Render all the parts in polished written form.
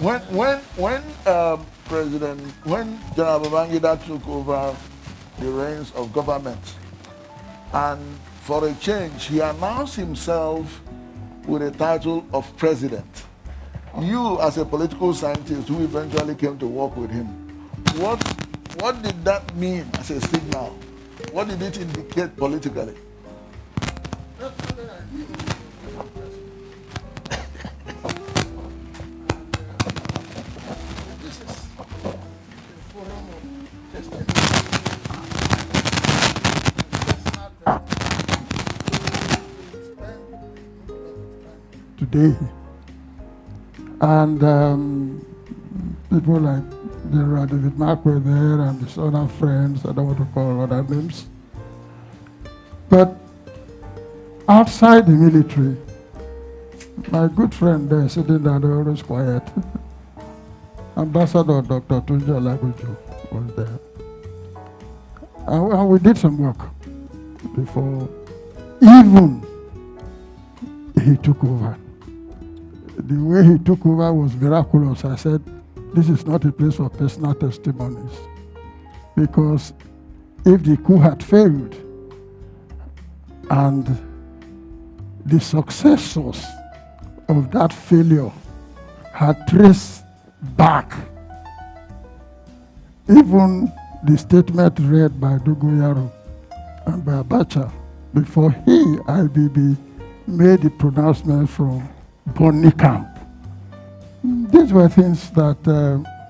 when General Babangida took over the reins of government, and for a change, he announced himself with a title of president. You, as a political scientist who eventually came to work with him, what did that mean as a signal? What did it indicate politically? Today, and people like General David Mark were there, and his other friends. I don't want to call other names, but outside the military, my good friend there sitting down there, always quiet, Ambassador Dr. Tunja Lagujo was there, and we did some work before even he took over. The way he took over was miraculous. I said, this is not a place for personal testimonies. Because if the coup had failed and the successors of that failure had traced back, even the statement read by Dogoyaro and by Abacha before he, IBB, made the pronouncement from Bonny Camp. These were things that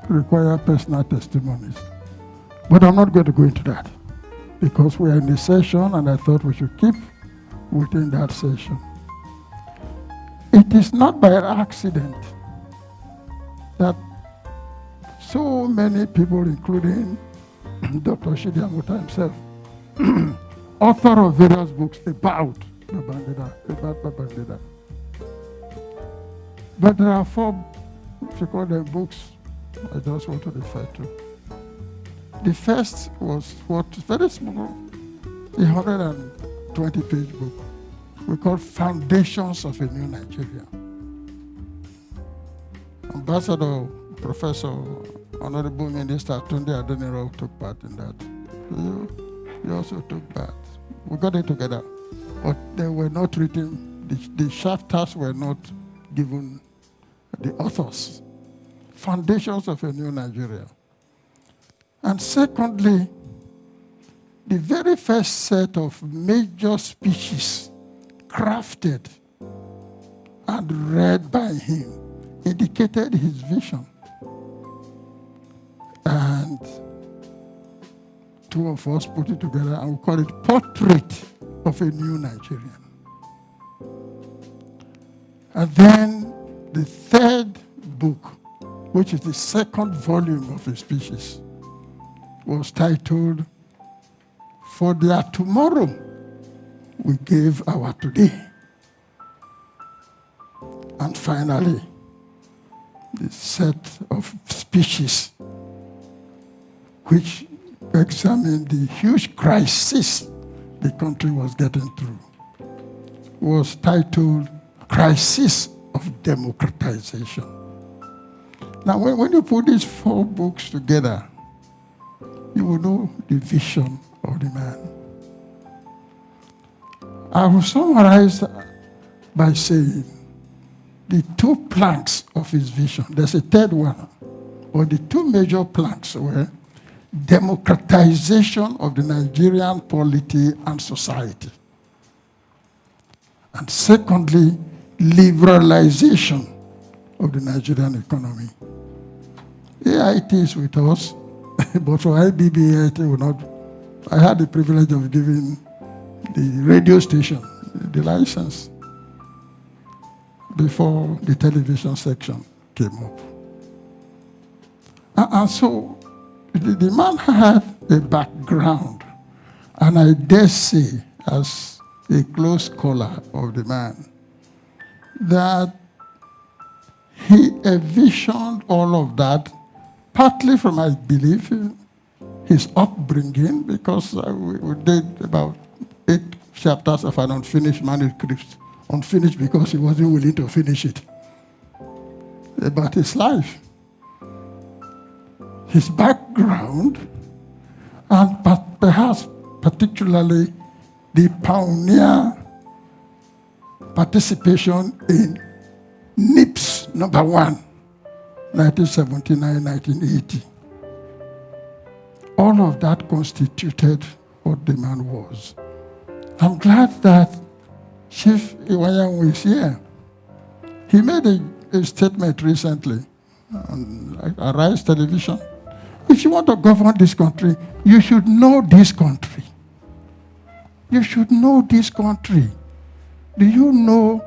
require personal testimonies. But I'm not going to go into that because we are in a session and I thought we should keep within that session. It is not by accident that so many people, including Dr. Shidi Amuta himself, author of various books about Babangida. But there are 4, if you call them books, I just want to refer to. The first was what very small, a 120-page book we call Foundations of a New Nigeria. Ambassador, Professor, Honorable Minister Tunde Adeniro took part in that. You also took part. We got it together, but they were not written, the chapters were not given the authors. Foundations of a New Nigeria. And secondly, the very first set of major speeches crafted and read by him indicated his vision. And 2 of us put it together and we call it Portrait of a New Nigerian. And then the third book, which is the second volume of his speeches, was titled, For Their Tomorrow We Gave Our Today. And finally, the set of speeches which examined the huge crisis the country was getting through was titled Crisis of Democratization. Now, when you put these 4 books together, you will know the vision of the man. I will summarize by saying the 2 planks of his vision. There's a third one, but the 2 major planks were democratization of the Nigerian polity and society. And secondly, liberalization of the Nigerian economy. AIT is with us, but for IBB, AIT will not. I had the privilege of giving the radio station the license before the television section came up. And so the man had a background, and I dare say, as a close scholar of the man, that he envisioned all of that, partly from, I believe, his upbringing, because we did about 8 chapters of an unfinished manuscript. Unfinished because he wasn't willing to finish it. about his life, his background, and perhaps particularly the pioneer participation in NIPS number 1, 1979-1980. All of that constituted what the man was. I'm glad that Chief Ibrahim is here. He made a statement recently on Arise Television. If you want to govern this country, you should know this country. You should know this country. Do you know,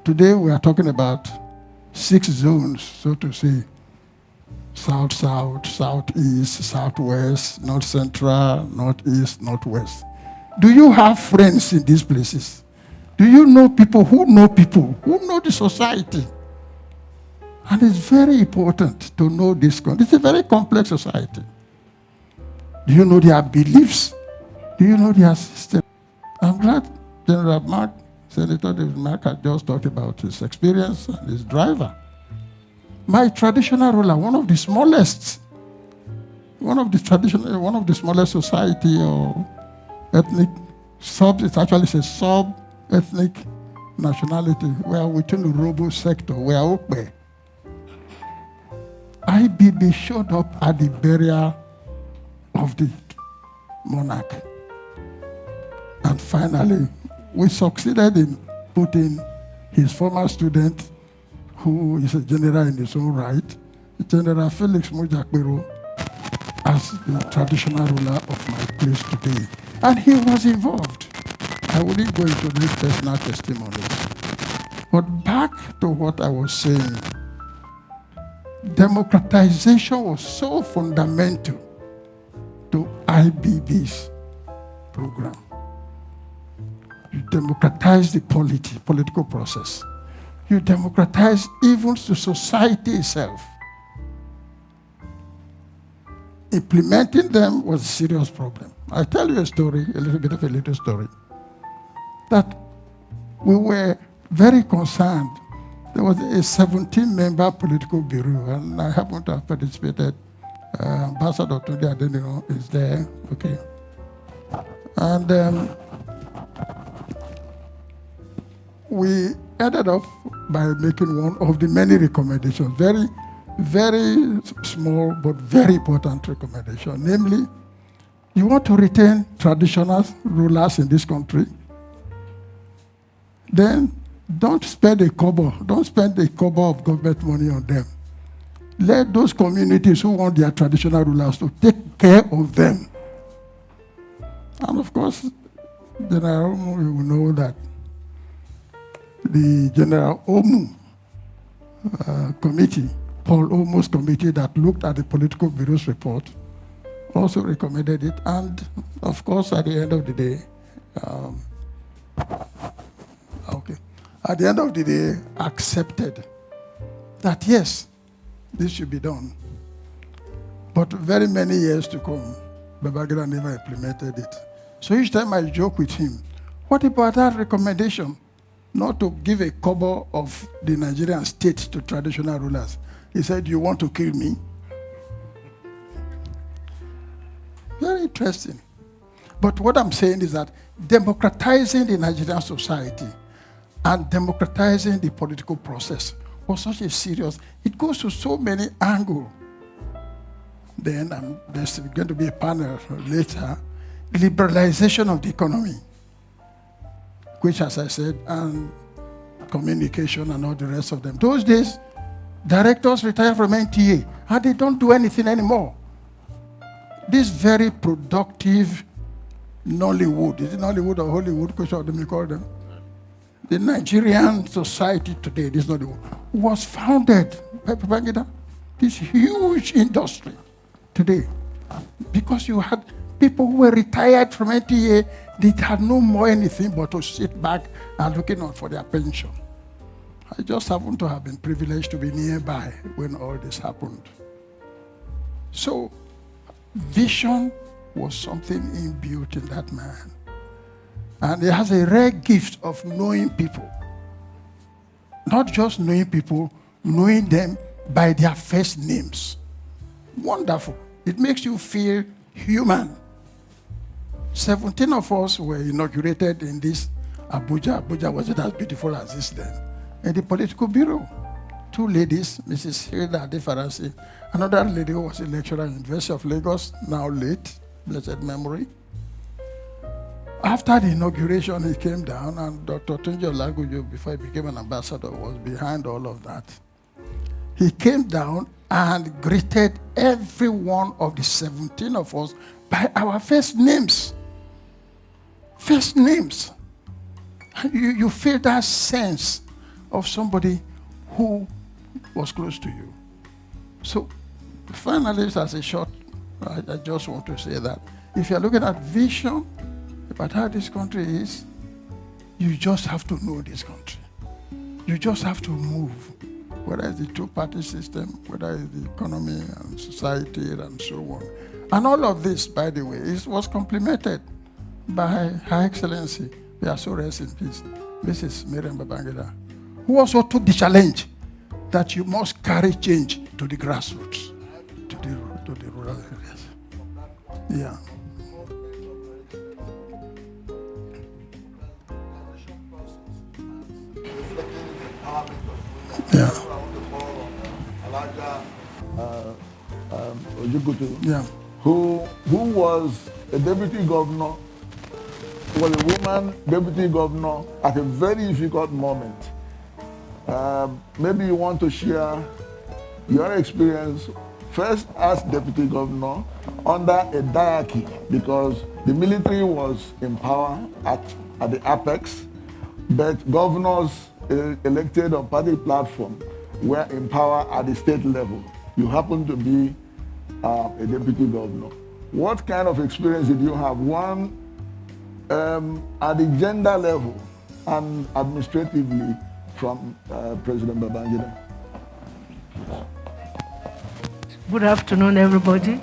today we are talking about 6 zones, so to say. South-south, southeast, southwest, north-central, northeast, northwest. Do you have friends in these places? Do you know people who know the society? And it's very important to know this country. It's a very complex society. Do you know their beliefs? Do you know their system? I'm glad General Mark, Senator David Mark, had just talked about his experience and his driver. My traditional ruler, one of the smallest society or ethnic it actually says sub-ethnic nationality. We are within the robo sector. We are Okbe. IBB showed up at the burial of the monarch. And finally, we succeeded in putting his former student, who is a general in his own right, General Felix Mujakbero, as the traditional ruler of my place today. And he was involved. I wouldn't go into these personal testimonies. But back to what I was saying, democratization was so fundamental to IBB's program. You democratize the political process. You democratize even the society itself. Implementing them was a serious problem. I'll tell you a story, a little story, that we were very concerned. There was a 17-member political bureau, and I happen to have participated. Ambassador Tunde Adeniro is there, okay. And we ended up by making one of the many recommendations, very, very small but very important recommendation. Namely, you want to retain traditional rulers in this country, then don't spend a kobo of government money on them. Let those communities who want their traditional rulers to take care of them. And of course, General Omu, you will know that the General Omu committee, Paul Omu's committee that looked at the political bureau's report, also recommended it. And of course, at the end of the day, accepted that yes, this should be done. But very many years to come, Babangida never implemented it. So each time I joke with him, what about that recommendation not to give a kobo of the Nigerian state to traditional rulers? He said, you want to kill me? Very interesting. But what I'm saying is that democratizing the Nigerian society and democratizing the political process was such a serious, it goes to so many angles. Then there's going to be a panel later, liberalization of the economy, which, as I said, and communication and all the rest of them. Those days, directors retire from NTA, and they don't do anything anymore. This very productive Nollywood, is it Nollywood or Hollywood, which of them you call them? The Nigerian society today, this Nollywood, was founded by Babangida. This huge industry today, because you had people who were retired from NTA, they had no more anything but to sit back and looking out for their pension. I just happen to have been privileged to be nearby when all this happened. So, vision was something inbuilt in that man. And he has a rare gift of knowing people. Not just knowing people, knowing them by their first names. Wonderful. It makes you feel human. 17 of us were inaugurated in this Abuja. Abuja wasn't as beautiful as this then. In the political bureau. 2 ladies, Mrs. Hilda Adefarasi, another lady who was a lecturer in the University of Lagos, now late, blessed memory. After the inauguration, he came down, and Dr. Tunji Olagunju, before he became an ambassador, was behind all of that. He came down and greeted every one of the 17 of us by our first names. First names. You feel that sense of somebody who was close to you. So, finally, as a short, I just want to say that if you're looking at vision about how this country is, you just have to know this country. You just have to move, whether it's the 2-party system, whether it's the economy and society and so on. And all of this, by the way, was complemented by Her Excellency, we are so rest in peace, Mrs. MARYAM Babangida, who also took the challenge that you must carry change to the grassroots, to the rural areas. Yeah. Yeah. Yeah. Who was a deputy governor, was a woman deputy governor at a very difficult moment. Maybe you want to share your experience first as deputy governor under a diarchy, because the military was in power at the apex, but governors elected on party platform were in power at the state level. You happen to be a deputy governor. What kind of experience did you have? One, at the gender level and administratively from President Babangida. Good afternoon, everybody.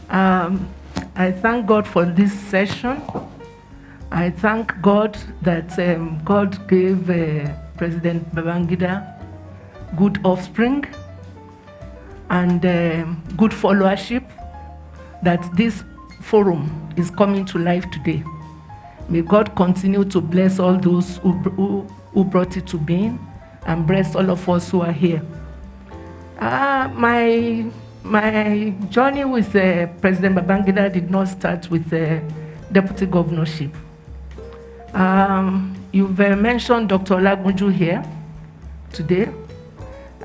I thank God for this session. I thank God that God gave President Babangida good offspring and good followership, that this forum is coming to life today. May God continue to bless all those who brought it to being, and bless all of us who are here. My journey with President Babangida did not start with the deputy governorship. You've mentioned Dr. Olagunju here today.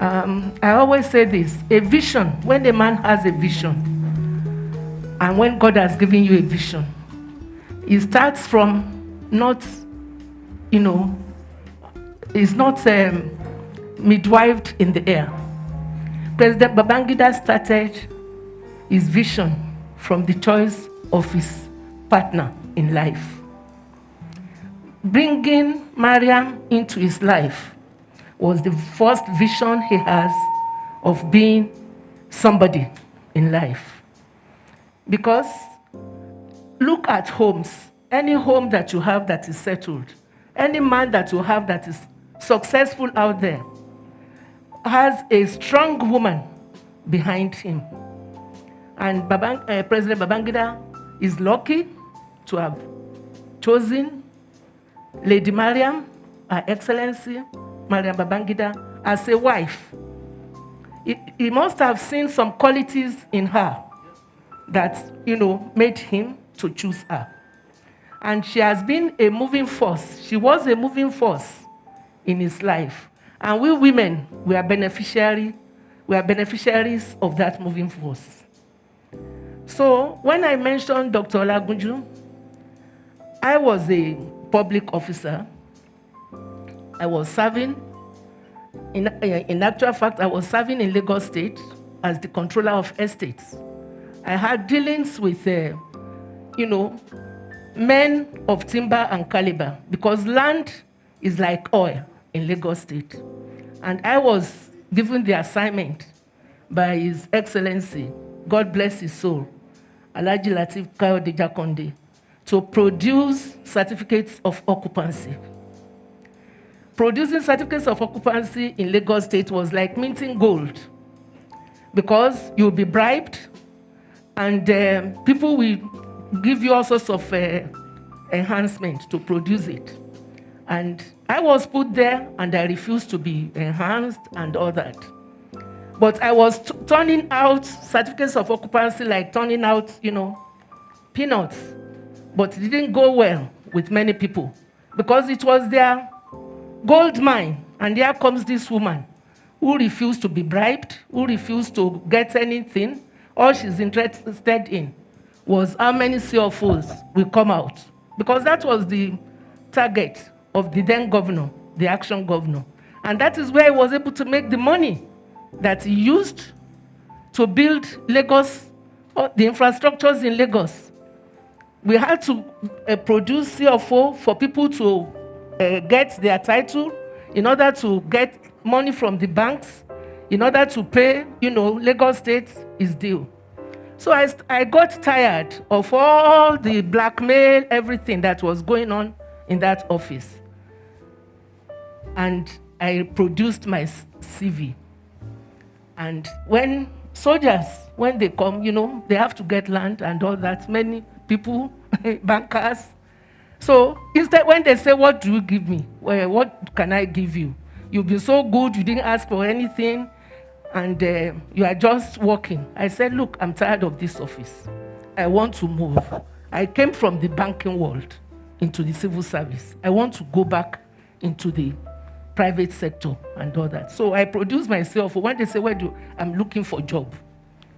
I always say this: a vision, when a man has a vision, and when God has given you a vision, it starts from not, it's not midwifed in the air. President Babangida started his vision from the choice of his partner in life. Bringing MARYAM into his life was the first vision he has of being somebody in life. Because look at homes. Any home that you have that is settled, any man that you have that is successful out there, has a strong woman behind him. And President Babangida is lucky to have chosen Lady MARYAM, Her Excellency MARYAM Babangida, as a wife. He must have seen some qualities in her that, made him to choose her. And she has been a moving force. She was a moving force in his life. And we women, we are beneficiaries of that moving force. So when I mentioned Dr. Olagunju, I was a public officer. I was serving, in actual fact, I was serving in Lagos State as the controller of estates. I had dealings with, men of timber and caliber, because land is like oil in Lagos State. And I was given the assignment by His Excellency, God bless his soul, Alhaji Lateef Kayode Jakonde, to produce certificates of occupancy. producing certificates of occupancy in Lagos State was like minting gold, because you'll be bribed and people will give you all sorts of enhancement to produce it. And I was put there and I refused to be enhanced and all that. But I was turning out certificates of occupancy like turning out, peanuts. But it didn't go well with many people because it was their gold mine. And here comes this woman who refused to be bribed, who refused to get anything. All she's interested in was how many CFOs will come out. Because that was the target of the then governor, the action governor. And that is where he was able to make the money that he used to build Lagos, the infrastructures in Lagos. We had to produce CFO for people to get their title in order to get money from the banks, in order to pay, Lagos State is due. So I got tired of all the blackmail, everything that was going on in that office. And I produced my CV. And when soldiers, when they come, they have to get land and all that, many people, bankers. So instead, when they say, what do you give me? Well, what can I give you? You've been so good, you didn't ask for anything, and you are just working. I said, look, I'm tired of this office. I want to move. I came from the banking world into the civil service. I want to go back into the private sector and all that. So I produced myself. When they say, I'm looking for a job.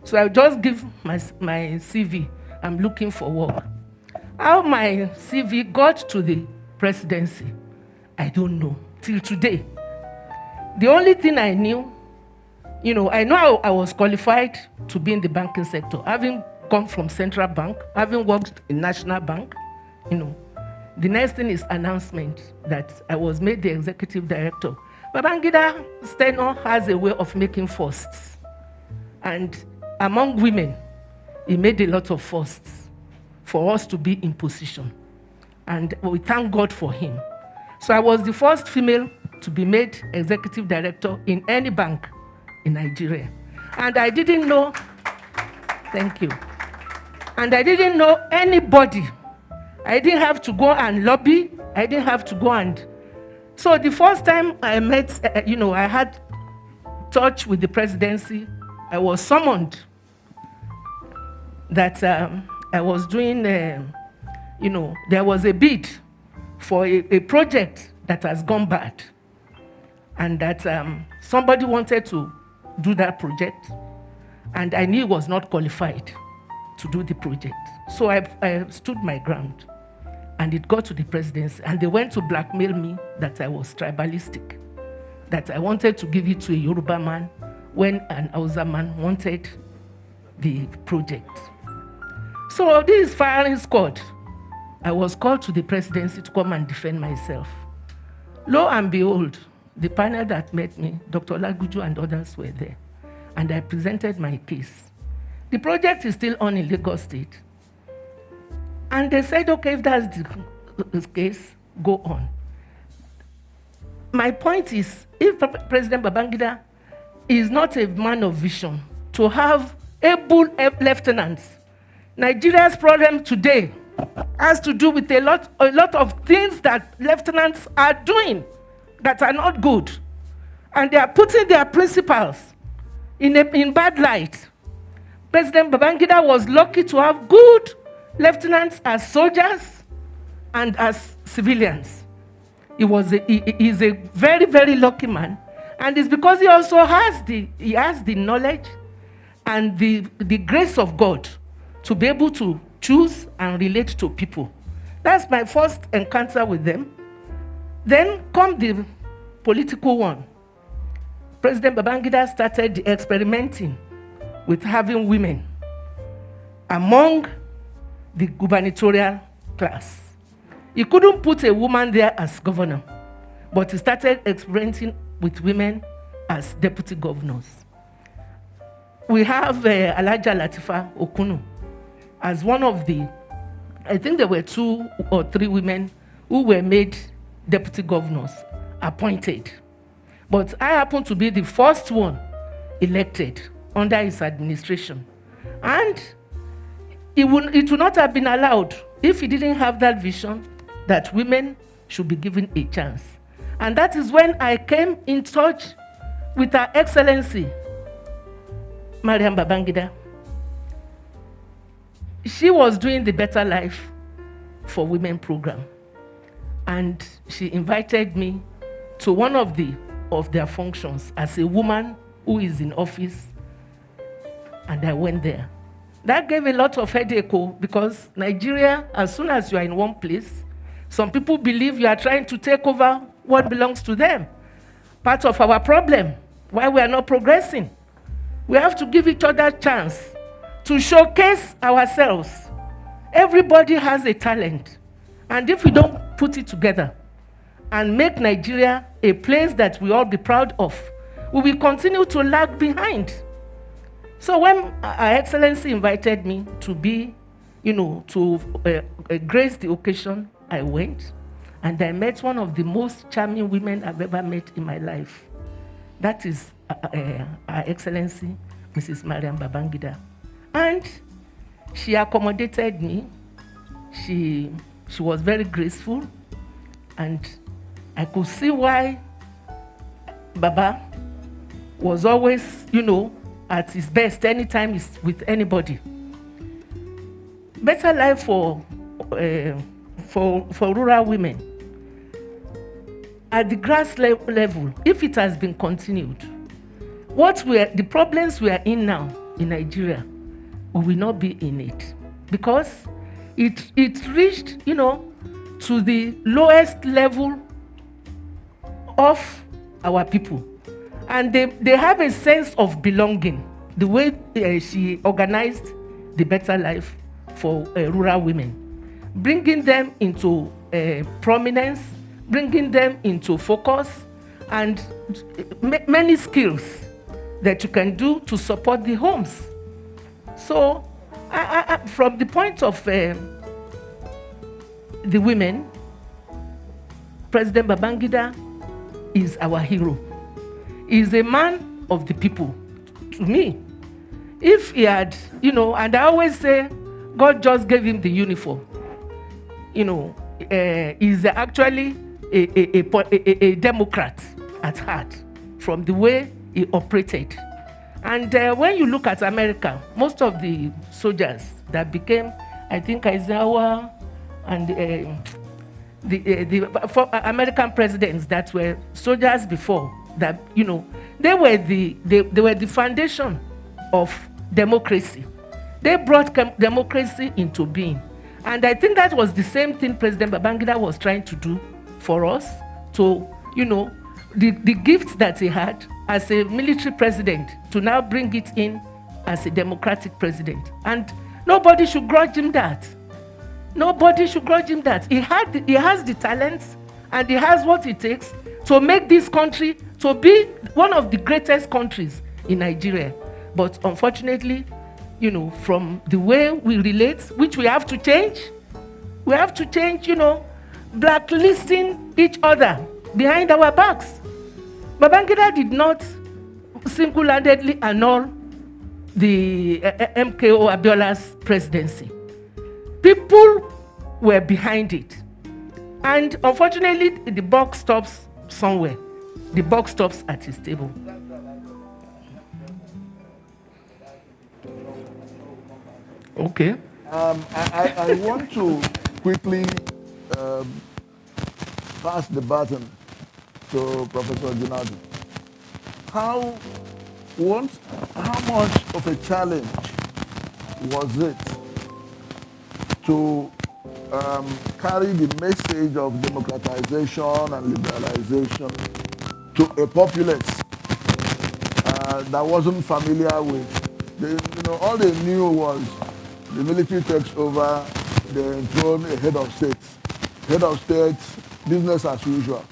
So I just give my CV. I'm looking for work. How my CV got to the presidency, I don't know, till today. The only thing I knew, I know I was qualified to be in the banking sector, having come from Central Bank, having worked in National Bank, The next thing is announcement that I was made the executive director. Babangida Steno has a way of making firsts. And among women, he made a lot of firsts for us to be in position. And we thank God for him. So I was the first female to be made executive director in any bank in Nigeria. And I didn't know, thank you. And I didn't know anybody. I didn't have to go and lobby. I didn't have to go and... So the first time I met, I had touch with the presidency, I was summoned that I was doing, there was a bid for a project that has gone bad. And that somebody wanted to do that project. And I knew he was not qualified to do the project. So I stood my ground. And it got to the presidency, and they went to blackmail me that I was tribalistic, that I wanted to give it to a Yoruba man when an Hausa man wanted the project. So this firing squad, I was called to the presidency to come and defend myself. Lo and behold, the panel that met me, Dr. Laguju and others were there, and I presented my case. The project is still on in Lagos State. And they said, okay, if that's the case, go on. My point is, if President Babangida is not a man of vision to have able lieutenants, Nigeria's problem today has to do with a lot of things that lieutenants are doing that are not good. And they are putting their principals in bad light. President Babangida was lucky to have good lieutenants as soldiers and as civilians. He is a very, very lucky man. And it's because he also has the knowledge and the grace of God to be able to choose and relate to people. That's my first encounter with them. Then come the political one. President Babangida started experimenting with having women among the gubernatorial class. He couldn't put a woman there as governor, but he started experimenting with women as deputy governors. We have Alhaja Latifa Okunu as one of the, I think there were 2 or 3 women who were made deputy governors appointed. But I happened to be the first one elected under his administration. And it would not have been allowed if he didn't have that vision that women should be given a chance. And that is when I came in touch with Her Excellency, MARYAM Babangida. She was doing the Better Life for Women program. And she invited me to one of their functions as a woman who is in office. And I went there. That gave a lot of headache because Nigeria, as soon as you are in one place, some people believe you are trying to take over what belongs to them. Part of our problem, why we are not progressing. We have to give each other a chance to showcase ourselves. Everybody has a talent. And if we don't put it together and make Nigeria a place that we all be proud of, we will continue to lag behind. So when Her Excellency invited me to be, to grace the occasion, I went. And I met one of the most charming women I've ever met in my life. That is Her Excellency, Mrs. MARYAM Babangida. And she accommodated me. She was very graceful. And I could see why Baba was always, at his best anytime he's with anybody. Better life for rural women. At the grass level, if it has been continued, the problems we are in now in Nigeria, we will not be in it. Because it reached, to the lowest level of our people. And they have a sense of belonging, the way she organized the Better Life for rural women, bringing them into prominence, bringing them into focus, and many skills that you can do to support the homes. So from the point of the women, President Babangida is our hero. He's a man of the people, to me. If he had, and I always say, God just gave him the uniform. He's actually a Democrat at heart from the way he operated. And when you look at America, most of the soldiers that became, I think, Eisenhower and the American presidents that were soldiers before, that they were the foundation of democracy. They brought democracy into being. And I think that was the same thing President Babangida was trying to do for us. To, the gifts that he had as a military president, to now bring it in as a democratic president. And nobody should grudge him that. Nobody should grudge him that. He has the talents and he has what it takes to make this country to be one of the greatest countries in Nigeria. But unfortunately, from the way we relate, which we have to change, blacklisting each other behind our backs. Babangida did not single-handedly annul the MKO Abiola's presidency. People were behind it. And unfortunately, the buck stops somewhere. The buck stops at his table. Okay. I want to quickly pass the baton to Professor Junadu. How much of a challenge was it to carry the message of democratization and liberalization to a populace that wasn't familiar with? All they knew was the military takes over, they enthrone a head of state. Head of state, business as usual.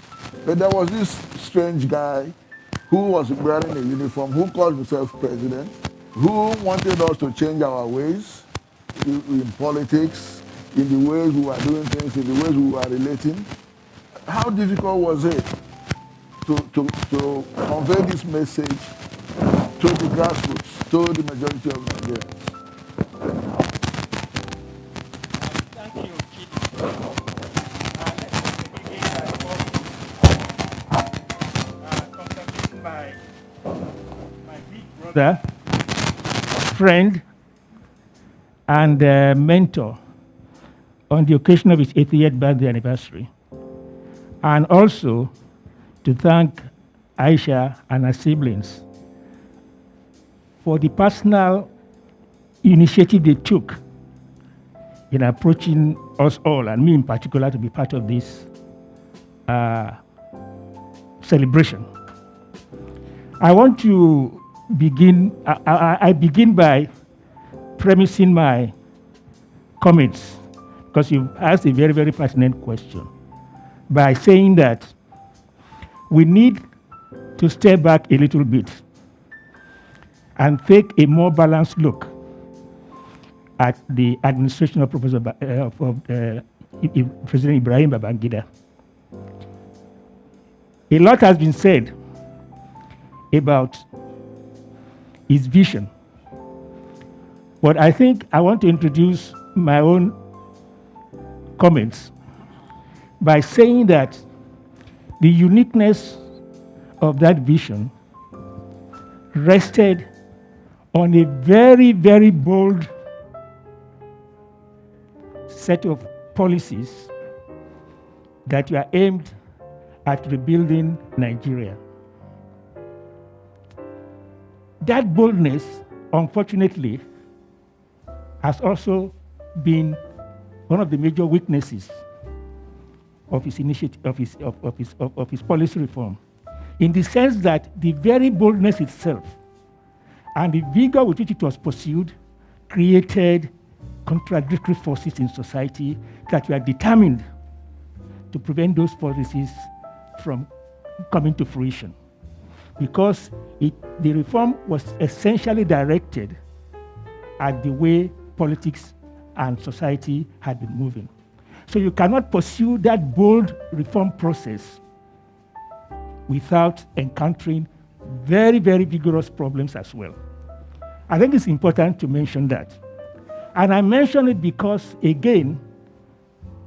But there was this strange guy who was wearing a uniform, who called himself president, who wanted us to change our ways in politics, in the ways we were doing things, in the ways we were relating. How difficult was it to convey this message to the grassroots, to the majority of Nigerians. Thank you, Chidi. Congratulating my big brother, friend, and mentor on the occasion of his 80th birthday anniversary. And also to thank Aisha and her siblings for the personal initiative they took in approaching us all, and me in particular, to be part of this celebration. I want to begin, I begin by premising my comments, because you asked a very, very pertinent question, by saying that we need to step back a little bit and take a more balanced look at the administration of President Ibrahim Babangida. A lot has been said about his vision, but I think I want to introduce my own comments by saying that the uniqueness of that vision rested on a very, very bold set of policies that were aimed at rebuilding Nigeria. That boldness, unfortunately, has also been one of the major weaknesses of his initiative, of his policy reform, in the sense that the very boldness itself and the vigor with which it was pursued created contradictory forces in society that were determined to prevent those policies from coming to fruition, because the reform was essentially directed at the way politics and society had been moving. So you cannot pursue that bold reform process without encountering very, very vigorous problems as well. I think it's important to mention that. And I mention it because, again,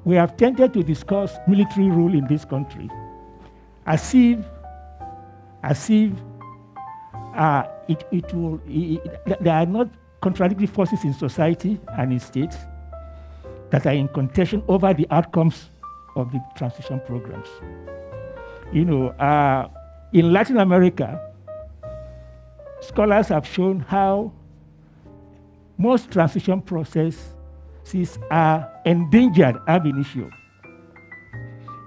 we have tended to discuss military rule in this country as if there are not contradictory forces in society and in states that are in contention over the outcomes of the transition programs. You know, in Latin America, scholars have shown how most transition processes are endangered ab initio,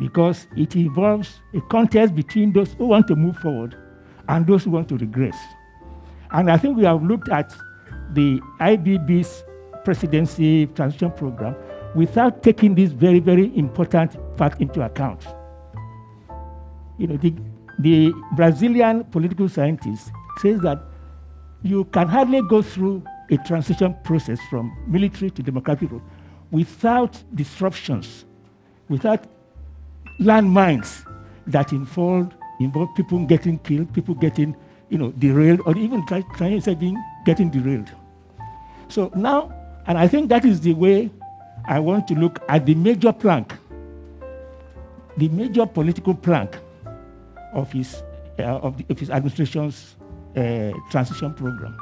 because it involves a contest between those who want to move forward and those who want to regress. And I think we have looked at the IBB's presidency transition program without taking this very, very important fact into account. You know, the Brazilian political scientist says that you can hardly go through a transition process from military to democratic rule without disruptions, without landmines that involve people getting killed, people getting, derailed, or even getting derailed. So now, and I think that is the way I want to look at the major plank, the major political plank of his administration's transition program.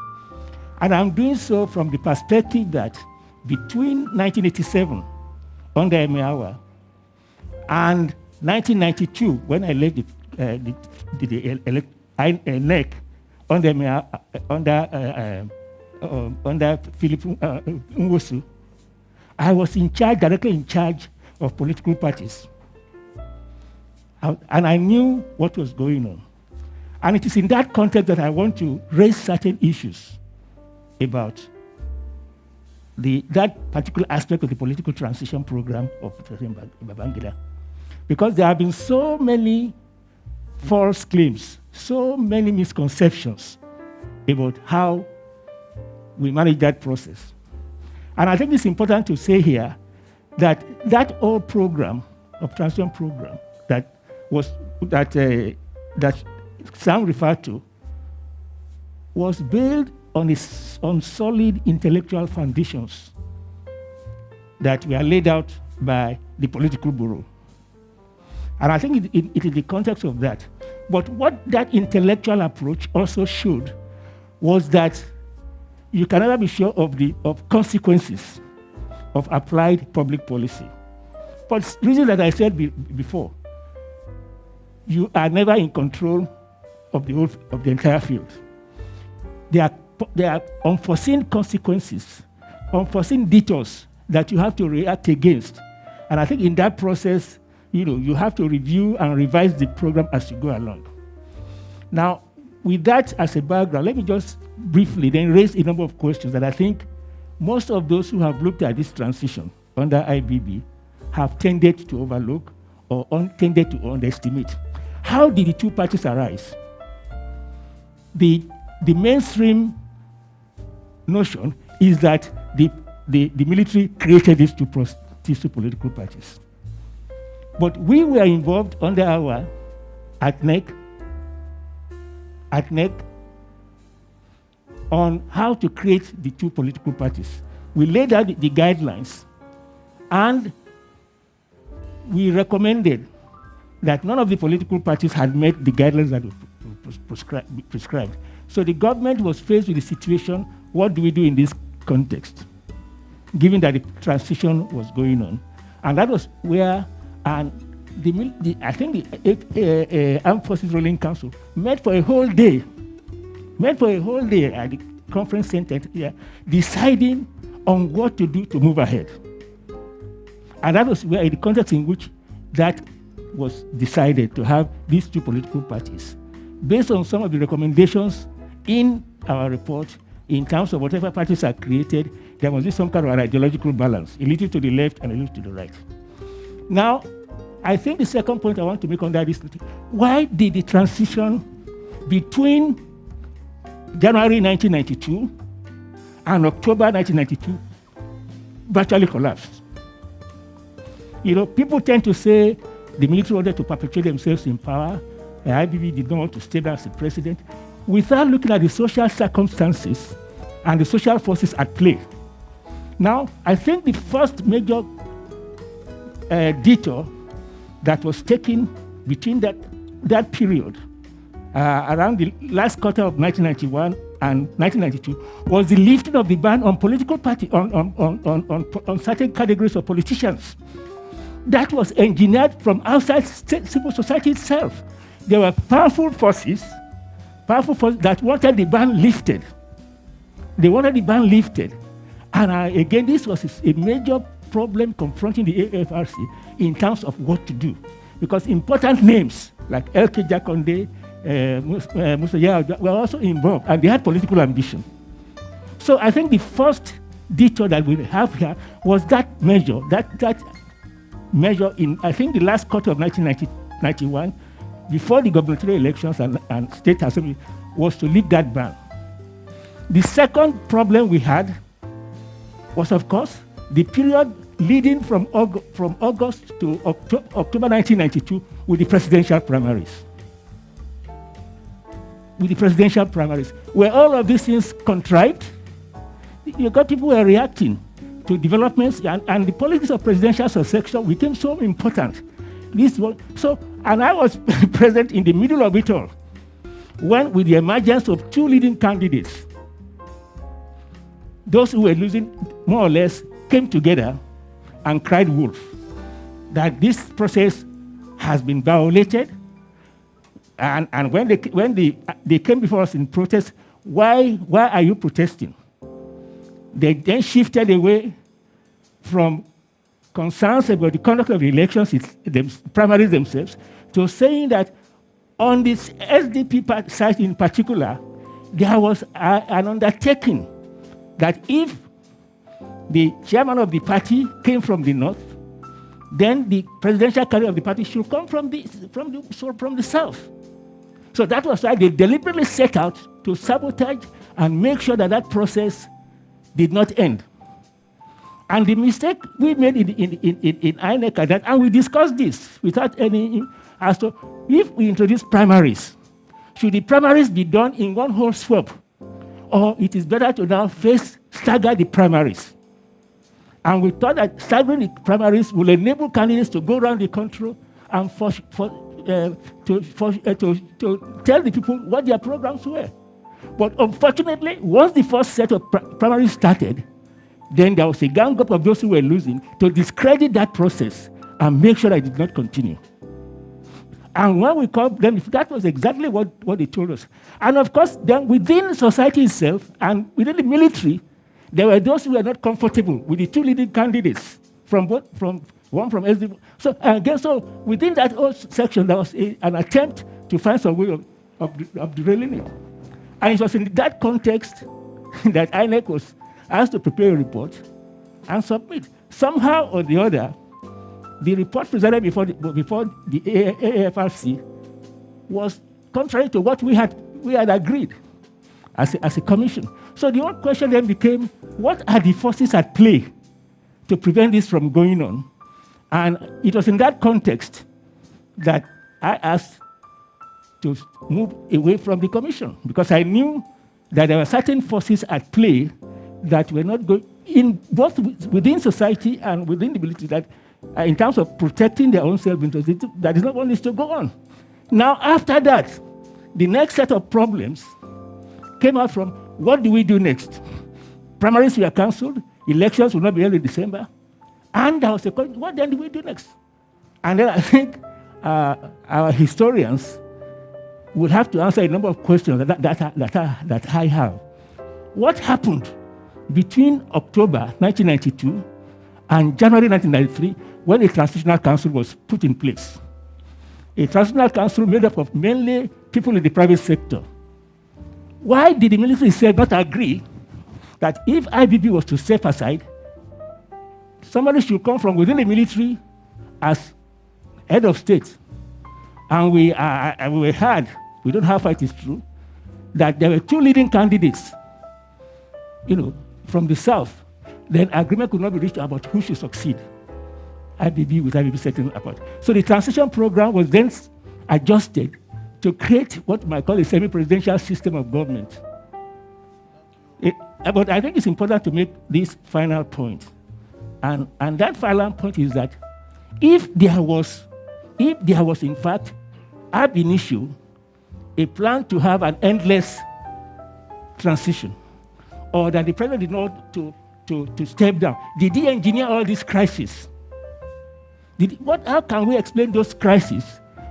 And I'm doing so from the perspective that between 1987, under MARYAM, and 1992, when I led the NEC under Philip Nwosu, I was directly in charge of political parties. And I knew what was going on. And it is in that context that I want to raise certain issues about that particular aspect of the political transition program of President Babangida. Because there have been so many false claims, so many misconceptions about how we manage that process. And I think it's important to say here that old program of transition program that that Sam referred to was built on solid intellectual foundations that were laid out by the political bureau. And I think it is the context of that. But what that intellectual approach also showed was that you can never be sure of consequences of applied public policy. For reasons that I said before, you are never in control of the entire field. There are unforeseen consequences, unforeseen detours that you have to react against. And I think in that process, you have to review and revise the program as you go along. Now, with that as a background, let me just briefly then raise a number of questions that I think most of those who have looked at this transition under IBB have tended to overlook or tended to underestimate. How did the two parties arise? The mainstream notion is that the military created these two political parties. But we were involved under our ATNEC on how to create the two political parties. We laid out the guidelines, and we recommended that none of the political parties had met the guidelines that were prescribed. So the government was faced with the situation, what do we do in this context, given that the transition was going on? And that was where, I think the Armed Forces Ruling Council met for a whole day at the conference center here, deciding on what to do to move ahead. And that was where, in the context in which that was decided to have these two political parties. Based on some of the recommendations in our report, in terms of whatever parties are created, there must be some kind of an ideological balance, a little to the left and a little to the right. Now, I think the second point I want to make on that is, why did the transition between January 1992 and October 1992 virtually collapse? People tend to say the military wanted to perpetuate themselves in power. The IBB did not want to stay there as the president, without looking at the social circumstances and the social forces at play. Now, I think the first major detour that was taken between that period, around the last quarter of 1991 and 1992, was the lifting of the ban on political party, on certain categories of politicians. That was engineered from outside civil society itself. There were powerful forces that wanted the ban lifted. They wanted the ban lifted. And again, this was a major problem confronting the AFRC in terms of what to do. Because important names like L.K. Jakonde, Musa Yao were also involved, and they had political ambition. So I think the first detour that we have here was that measure, that measure in, I think, the last quarter of 1991, before the gubernatorial elections and state assembly, was to lift that ban. The second problem we had was, of course, the period leading from August to October 1992 with the presidential primaries. Were all of these things contrived? You got people who were reacting to developments, and the politics of presidential succession became so important. And I was present in the middle of it all, when, with the emergence of two leading candidates, those who were losing more or less came together and cried wolf, that this process has been violated. And when they came before us in protest, why are you protesting? They then shifted away from concerns about the conduct of the elections, primaries themselves, to saying that on this SDP side in particular, there was an undertaking that if the chairman of the party came from the north, then the presidential candidate of the party should come from the south. So that was why they deliberately set out to sabotage and make sure that process did not end. And the mistake we made in INEC at that, and we discussed this without any as to if we introduce primaries, should the primaries be done in one whole swap, or it is better to now stagger the primaries? And we thought that staggering the primaries will enable candidates to go around the country and to tell the people what their programs were. But unfortunately, once the first set of primaries started, then there was a gang up of those who were losing to discredit that process and make sure that it did not continue. And when we called them, that was exactly what they told us. And of course, then within society itself and within the military, there were those who were not comfortable with the two leading candidates one from SD. So again, so within that whole section, there was an attempt to find some way of derailing it. And it was in that context that INEC was asked to prepare a report and submit. Somehow or the other, the report presented before the AFRC was contrary to what we had agreed as a commission. So the whole question then became, what are the forces at play to prevent this from going on? And it was in that context that I asked to move away from the commission, because I knew that there were certain forces at play that were not going in both within society and within the military, that in terms of protecting their own self-interest, that is not what needs to go on. Now, after that, the next set of problems came out from, what do we do next? Primaries were cancelled, elections will not be held in December, and there was a question, what then do we do next? And then I think our historians will have to answer a number of questions that I have. What happened between October 1992 and January 1993, when a transitional council was put in place? A transitional council made up of mainly people in the private sector. Why did the military itself not agree that if IBB was to step aside, somebody should come from within the military as head of state? And we heard, we don't have it is true, that there were two leading candidates, from the south. Then agreement could not be reached about who should succeed. IBB with IBB setting apart. So the transition program was then adjusted to create what we might call a semi-presidential system of government. But I think it's important to make this final point. And that final point is that if there was in fact ab initio a plan to have an endless transition, or that the president did not to step down, did he engineer all these crises? How can we explain those crises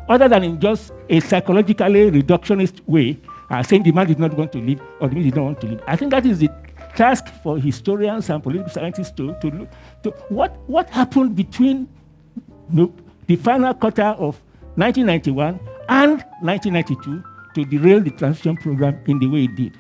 other than in just a psychologically reductionist way, saying the man is not going to leave or the man did not want to leave? I think that is the task for historians and political scientists to look to what happened between the final quarter of 1991 and 1992 to derail the transition program in the way it did.